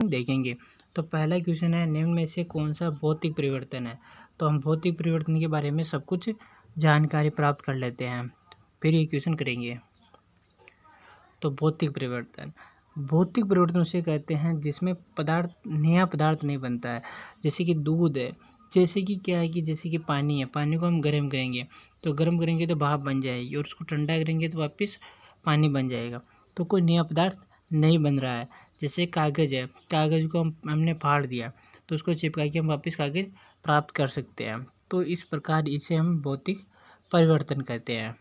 देखेंगे। तो पहला क्वेश्चन है, निम्न में से कौन सा भौतिक परिवर्तन है। तो हम भौतिक परिवर्तन के बारे में सब कुछ जानकारी प्राप्त कर लेते हैं, फिर ये क्वेश्चन करेंगे। तो भौतिक परिवर्तन उसे कहते हैं जिसमें नया पदार्थ नहीं बनता है। जैसे कि दूध है, जैसे कि क्या है कि जैसे कि पानी है, पानी को हम गर्म करेंगे तो गर्म करेंगे तो भाप बन जाएगी, और उसको ठंडा करेंगे तो वापस पानी बन जाएगा। तो कोई नया पदार्थ नहीं बन रहा है। जैसे कागज़ है, कागज़ को हमने फाड़ दिया तो उसको चिपका के हम वापस कागज़ प्राप्त कर सकते हैं। तो इस प्रकार इसे हम भौतिक परिवर्तन कहते हैं।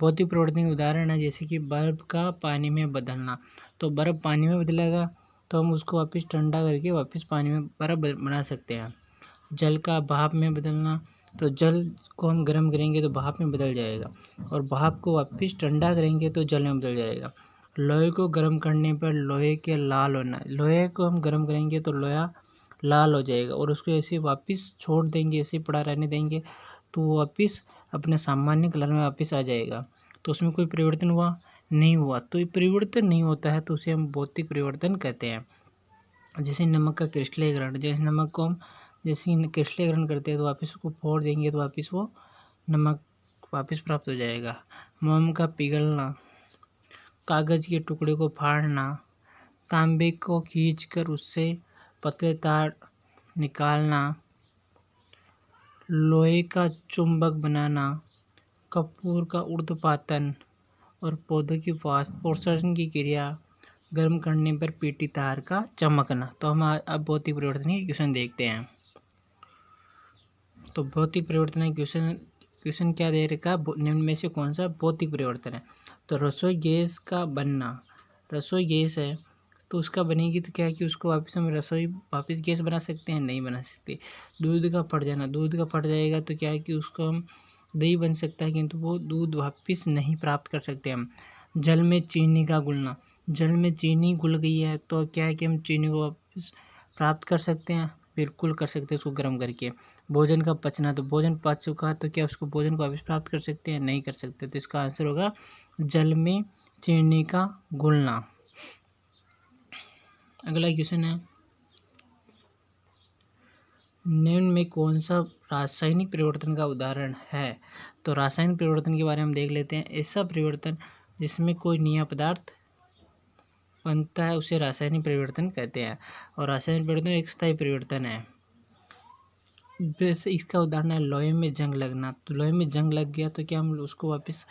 भौतिक परिवर्तन के उदाहरण है जैसे कि बर्फ़ का पानी में बदलना। तो बर्फ़ पानी में बदलेगा तो हम उसको वापस ठंडा करके वापस पानी में बर्फ़ बना सकते हैं। जल का भाप में बदलना, तो जल को हम गर्म करेंगे तो भाप में बदल जाएगा, और भाप को वापस ठंडा करेंगे तो जल में बदल जाएगा। लोहे को गर्म करने पर लोहे के लाल होना, लोहे को हम गर्म करेंगे तो लोहा लाल हो जाएगा, और उसको ऐसे वापस छोड़ देंगे, ऐसे पड़ा रहने देंगे तो वो वापस अपने सामान्य कलर में वापस आ जाएगा। तो उसमें कोई परिवर्तन हुआ नहीं हुआ। तो ये परिवर्तन नहीं होता है तो उसे हम भौतिक परिवर्तन कहते हैं। जैसे नमक का क्रिस्टलीकरण, जैसे नमक को हम जैसे क्रिस्टलीकरण करते हैं तो वापस उसको फोड़ देंगे तो वापस वो नमक वापस प्राप्त हो जाएगा। मोम का पिघलना, कागज़ के टुकड़े को फाड़ना, तांबे को खींचकर उससे पतले तार निकालना, लोहे का चुंबक बनाना, कपूर का ऊर्ध्वपातन, और पौधों की पोषण की क्रिया, गर्म करने पर पीटी तार का चमकना। तो हम अब भौतिक परिवर्तन की क्वेश्चन देखते हैं। तो भौतिक परिवर्तन क्वेश्चन क्या दे रखा, निम्न में से कौन सा भौतिक परिवर्तन है। तो रसोई गैस का बनना, रसोई गैस है तो उसका बनेगी तो क्या है कि उसको वापस हम वापस गैस बना सकते हैं, नहीं बना सकते। दूध का फट जाना, दूध का फट जाएगा तो क्या है कि उसको हम दही बन सकता है, किंतु वो दूध वापस नहीं प्राप्त कर सकते हम। जल में चीनी का घुलना, जल में चीनी घुल गई है तो क्या है कि हम चीनी को वापस प्राप्त कर सकते हैं, बिल्कुल कर सकते हैं उसको गर्म करके। भोजन का पचना, तो भोजन पच चुका तो क्या उसको भोजन को वापस प्राप्त कर सकते हैं, नहीं कर सकते। तो इसका आंसर होगा जल में चीनी का घुलना। अगला क्वेश्चन है, निम्न में कौन सा रासायनिक परिवर्तन का उदाहरण है। तो रासायनिक परिवर्तन के बारे में हम देख लेते हैं। ऐसा परिवर्तन जिसमें कोई नया पदार्थ बनता है उसे रासायनिक परिवर्तन कहते हैं, और रासायनिक परिवर्तन एक स्थायी परिवर्तन है। वैसे इसका उदाहरण है लोहे में जंग लगना। तो लोहे में जंग लग गया तो क्या हम उसको वापस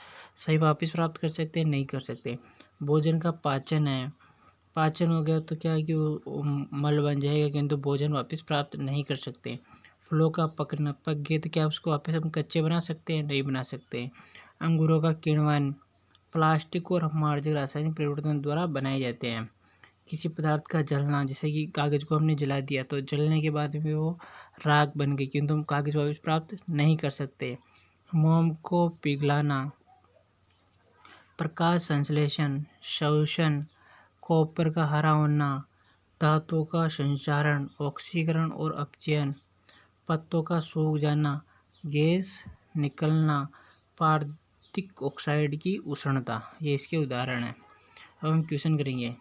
प्राप्त कर सकते हैं, नहीं कर सकते। भोजन का पाचन है, पाचन हो गया तो क्या है कि वो मल बन जाएगा, किंतु भोजन वापस प्राप्त नहीं कर सकते। फलों का पकना, पक गए तो क्या उसको वापस हम कच्चे बना सकते हैं, नहीं बना सकते। अंगूरों का किण्वन, प्लास्टिक और मार्जक रासायनिक परिवर्तन द्वारा बनाए जाते हैं। किसी पदार्थ का जलना, जैसे कि कागज़ को हमने जला दिया तो जलने के बाद में वो राख बन गई, किंतु हम कागज़ वापस प्राप्त नहीं कर सकते। मोम को पिघलाना, प्रकाश संश्लेषण, शोषण, कॉपर का हरा होना, धातुओं का संचारण, ऑक्सीकरण और अपचयन, पत्तों का सूख जाना, गैस निकलना, पारदिक ऑक्साइड की उष्णता, ये इसके उदाहरण हैं। अब हम क्वेश्चन करेंगे,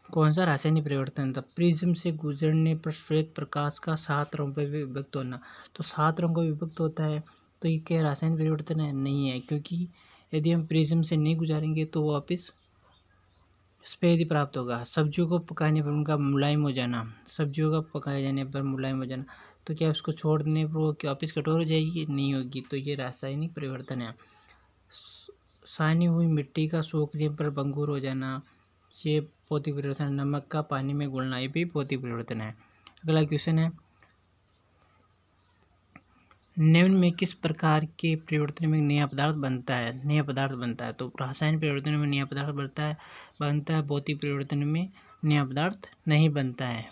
कौन सा रासायनिक परिवर्तन था। प्रिज्म से गुजरने पर श्वेत प्रकाश का 7 रंगों में विभक्त होना। तो 7 रंगों में विभक्त होता है तो ये क्या रासायनिक परिवर्तन है, नहीं है, क्योंकि यदि हम प्रिज्म से नहीं गुजारेंगे तो वो वापस सफ़ेद ही प्राप्त होगा। सब्जियों को पकाने पर उनका मुलायम हो जाना, सब्जियों का पकाए जाने पर मुलायम हो जाना, तो क्या उसको छोड़ देने पर वो क्या वापस कठोर हो जाएगी, नहीं होगी। तो ये रासायनिक परिवर्तन है। सानी हुई मिट्टी का सूखने पर भंगुर हो जाना, ये भौतिक परिवर्तन है। नमक का पानी में घुलना, ये भी भौतिक परिवर्तन है। अगला क्वेश्चन है, निम्न में किस प्रकार के परिवर्तन में नया पदार्थ बनता है। तो रासायनिक परिवर्तन में नया पदार्थ बनता है, भौतिक परिवर्तन में नया पदार्थ नहीं बनता है।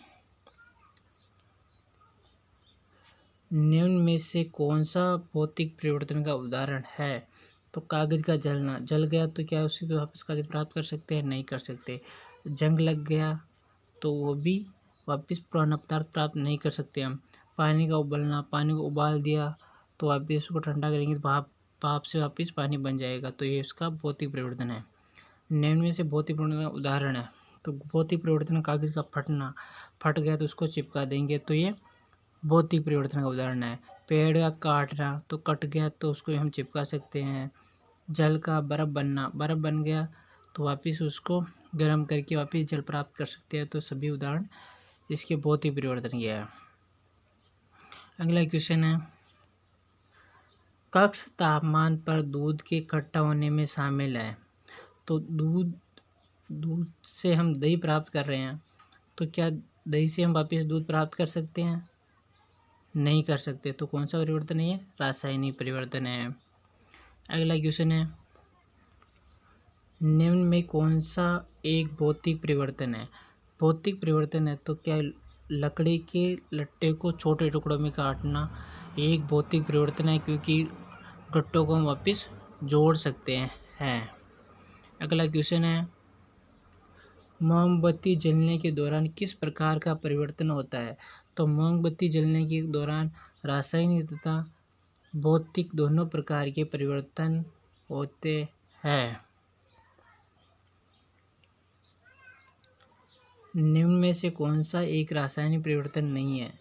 निम्न में से कौन सा भौतिक परिवर्तन का उदाहरण है। तो कागज का जलना, जल गया तो क्या उसी को वापस कागज प्राप्त कर सकते हैं, नहीं कर सकते। जंग लग गया तो वो भी वापस पुराना पदार्थ प्राप्त नहीं कर सकते हम। पानी का उबलना, पानी को उबाल दिया तो वापस उसको ठंडा करेंगे तो भाप से वापस पानी बन जाएगा, तो ये इसका भौतिक परिवर्तन है। निम्न में से भौतिक परिवर्तन का उदाहरण है। तो भौतिक परिवर्तन कागज़ का फटना, फट गया तो उसको चिपका देंगे, तो ये भौतिक परिवर्तन का उदाहरण है। पेड़ का काटना, तो कट गया तो उसको हम चिपका सकते हैं। जल का बर्फ़ बनना, बर्फ़ बन गया तो वापस उसको गर्म करके वापस जल प्राप्त कर सकते हैं। तो सभी उदाहरण इसके भौतिक परिवर्तन के है। अगला क्वेश्चन है, कक्ष तापमान पर दूध के इकट्ठा होने में शामिल है। तो दूध से हम दही प्राप्त कर रहे हैं, तो क्या दही से हम वापस दूध प्राप्त कर सकते हैं? नहीं कर सकते। तो कौन सा परिवर्तन है? रासायनिक परिवर्तन है। अगला क्वेश्चन है, निम्न में कौन सा एक भौतिक परिवर्तन है? भौतिक परिवर्तन है तो क्या लकड़ी के लट्टे को छोटे टुकड़ों में काटना एक भौतिक परिवर्तन है, क्योंकि गट्टों को हम वापस जोड़ सकते हैं। अगला क्वेश्चन है, मोमबत्ती जलने के दौरान किस प्रकार का परिवर्तन होता है? तो मोमबत्ती जलने के दौरान रासायनिक तथा भौतिक दोनों प्रकार के परिवर्तन होते हैं। निम्न में से कौन सा एक रासायनिक परिवर्तन नहीं है?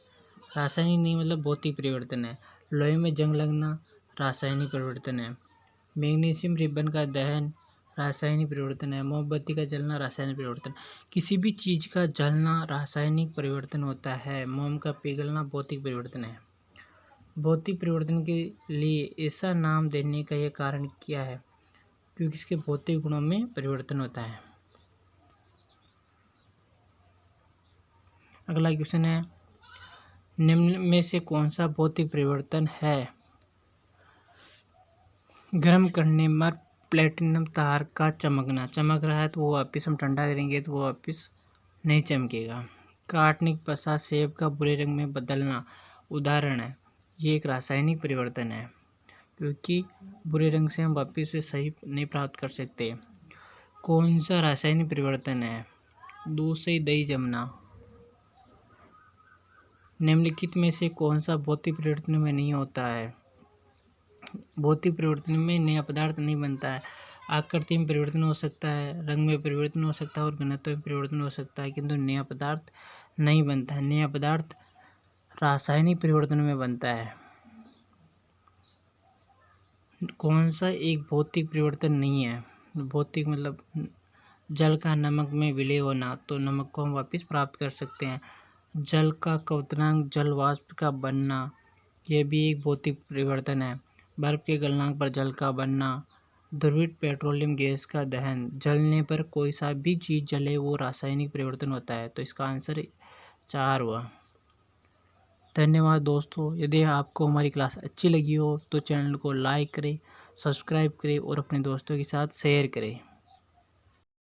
रासायनिक नहीं मतलब भौतिक परिवर्तन है। लोहे में जंग लगना रासायनिक परिवर्तन है। मैग्नीशियम रिबन का दहन रासायनिक परिवर्तन है। मोमबत्ती का जलना रासायनिक परिवर्तन। किसी भी चीज़ का जलना रासायनिक परिवर्तन होता है। मोम का पिघलना भौतिक परिवर्तन है। भौतिक परिवर्तन के लिए ऐसा नाम देने का यह कारण क्या है? क्योंकि इसके भौतिक गुणों में परिवर्तन होता है। अगला क्वेश्चन है, निम्न में से कौन सा भौतिक परिवर्तन है? गर्म करने पर प्लेटिनम तार का चमकना, चमक रहा है तो वो वापस हम ठंडा करेंगे तो वो वापस नहीं चमकेगा। काटने के पश्चात सेब का बुरे रंग में बदलना उदाहरण है। ये एक रासायनिक परिवर्तन है, क्योंकि बुरे रंग से हम वापस से सही नहीं प्राप्त कर सकते। कौन सा रासायनिक परिवर्तन है? दूध से दही जमना। निम्नलिखित में से कौन सा भौतिक परिवर्तन में नहीं होता है? भौतिक परिवर्तन में नया पदार्थ नहीं बनता है। आकृति में परिवर्तन हो सकता है, रंग में परिवर्तन हो सकता है और घनत्व में परिवर्तन हो सकता है, किंतु नया पदार्थ नहीं बनता है। नया पदार्थ रासायनिक परिवर्तन में बनता है। कौन सा एक भौतिक परिवर्तन नहीं है? भौतिक मतलब जल का नमक में विलय होना, तो नमक को हम वापस प्राप्त कर सकते हैं। जल का क्वथनांक जल वाष्प का बनना, यह भी एक भौतिक परिवर्तन है। बर्फ के गलनांक पर जल का बनना, द्रवित पेट्रोलियम गैस का दहन, जलने पर कोई सा भी चीज़ जले वो रासायनिक परिवर्तन होता है। तो इसका आंसर 4 हुआ। धन्यवाद दोस्तों। यदि आपको हमारी क्लास अच्छी लगी हो तो चैनल को लाइक करें, सब्सक्राइब करें और अपने दोस्तों के साथ शेयर करें।